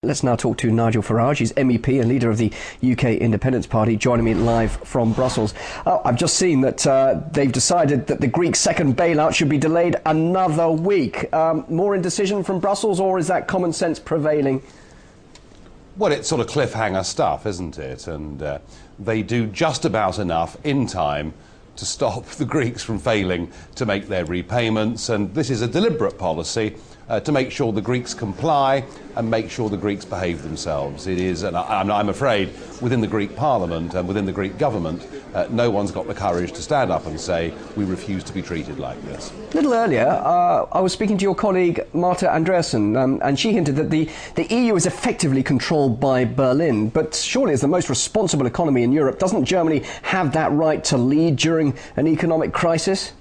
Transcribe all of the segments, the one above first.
Let's now talk to Nigel Farage. He's MEP and leader of the UK Independence Party, joining me live from Brussels. I've just seen that they've decided that the Greek second bailout should be delayed another week. More indecision from Brussels, or is that common sense prevailing? Well, it's sort of cliffhanger stuff, isn't it? And they do just about enough in time to stop the Greeks from failing to make their repayments. And this is a deliberate policy to make sure the Greeks comply and make sure the Greeks behave themselves. It is, and I'm afraid, within the Greek parliament and within the Greek government, no one's got the courage to stand up and say, we refuse to be treated like this. A little earlier, I was speaking to your colleague Marta Andreasen, and she hinted that the EU is effectively controlled by Berlin. But surely, as the most responsible economy in Europe, doesn't Germany have that right to lead during an economic crisis?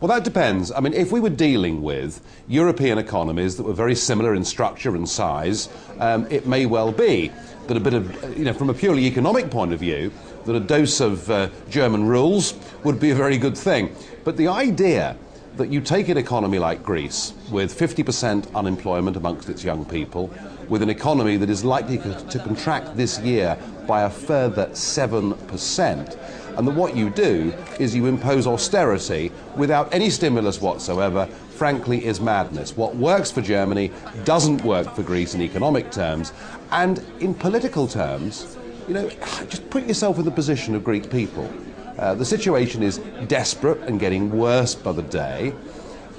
Well, that depends. I mean, if we were dealing with European economies that were very similar in structure and size, it may well be that a bit of, from a purely economic point of view, that a dose of German rules would be a very good thing. But the idea that you take an economy like Greece, with 50% unemployment amongst its young people, with an economy that is likely to contract this year by a further 7%, and that what you do is you impose austerity without any stimulus whatsoever, frankly, is madness. What works for Germany doesn't work for Greece in economic terms. And in political terms, just put yourself in the position of Greek people. The situation is desperate and getting worse by the day,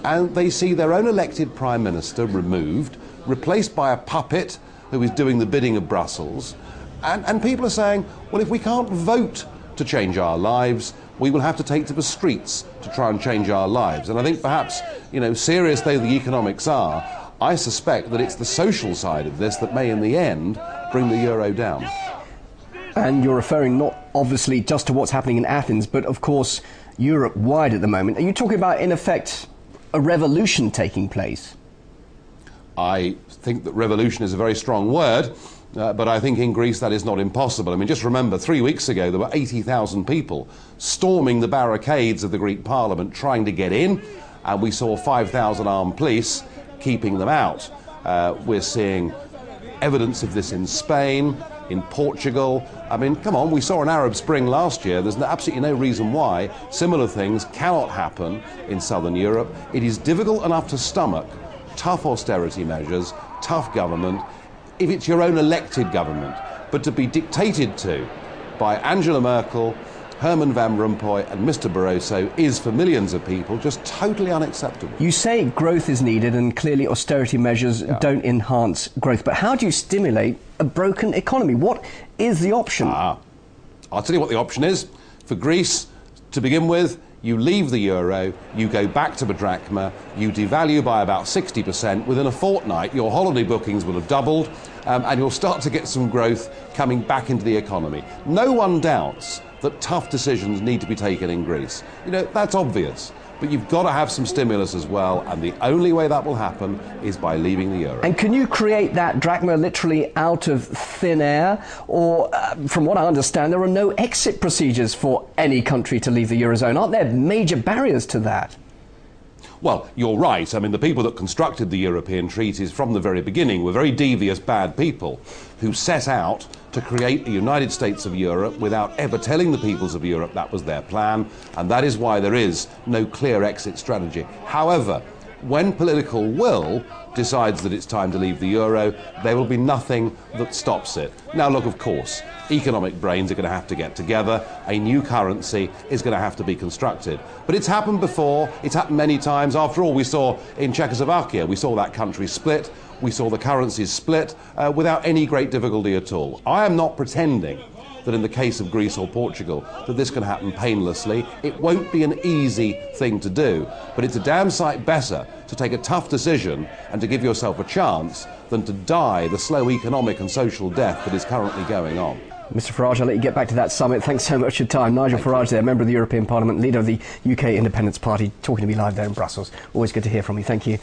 and they see their own elected prime minister removed, replaced by a puppet who is doing the bidding of Brussels, and people are saying, well, if we can't vote to change our lives, we will have to take to the streets to try and change our lives. And I think perhaps, serious though the economics are, I suspect that it's the social side of this that may in the end bring the euro down. And you're referring not obviously just to what's happening in Athens, but of course Europe-wide at the moment. Are you talking about, in effect, a revolution taking place? I think that revolution is a very strong word. But I think in Greece that is not impossible. I mean, just remember, 3 weeks ago there were 80,000 people storming the barricades of the Greek parliament trying to get in, and we saw 5,000 armed police keeping them out. We're seeing evidence of this in Spain, in Portugal. I mean, come on, we saw an Arab Spring last year. There's absolutely no reason why similar things cannot happen in southern Europe. It is difficult enough to stomach tough austerity measures, tough government, if it's your own elected government, but to be dictated to by Angela Merkel, Herman Van Rompuy and Mr Barroso is, for millions of people, just totally unacceptable. You say growth is needed and clearly austerity measures don't enhance growth, but how do you stimulate a broken economy? What is the option? I'll tell you what the option is. For Greece, to begin with, you leave the euro, you go back to the drachma, you devalue by about 60%. Within a fortnight, your holiday bookings will have doubled, and you'll start to get some growth coming back into the economy. No one doubts that tough decisions need to be taken in Greece. That's obvious. But you've got to have some stimulus as well, and the only way that will happen is by leaving the euro. And can you create that drachma literally out of thin air? Or, from what I understand, there are no exit procedures for any country to leave the Eurozone. Aren't there major barriers to that? Well, you're right. I mean, the people that constructed the European treaties from the very beginning were very devious, bad people who set out to create a United States of Europe without ever telling the peoples of Europe that was their plan, and that is why there is no clear exit strategy. However, when political will decides that it's time to leave the euro, there will be nothing that stops it. Now, look, of course, economic brains are going to have to get together. A new currency is going to have to be constructed. But it's happened before. It's happened many times. After all, we saw in Czechoslovakia, we saw that country split. We saw the currencies split without any great difficulty at all. I am not pretending that in the case of Greece or Portugal that this can happen painlessly. It won't be an easy thing to do, but it's a damn sight better to take a tough decision and to give yourself a chance than to die the slow economic and social death that is currently going on. Mr Farage, I'll let you get back to that summit. Thanks so much for your time. Nigel Farage there, member of the European Parliament, leader of the UK Independence Party, talking to me live there in Brussels. Always good to hear from you. Thank you.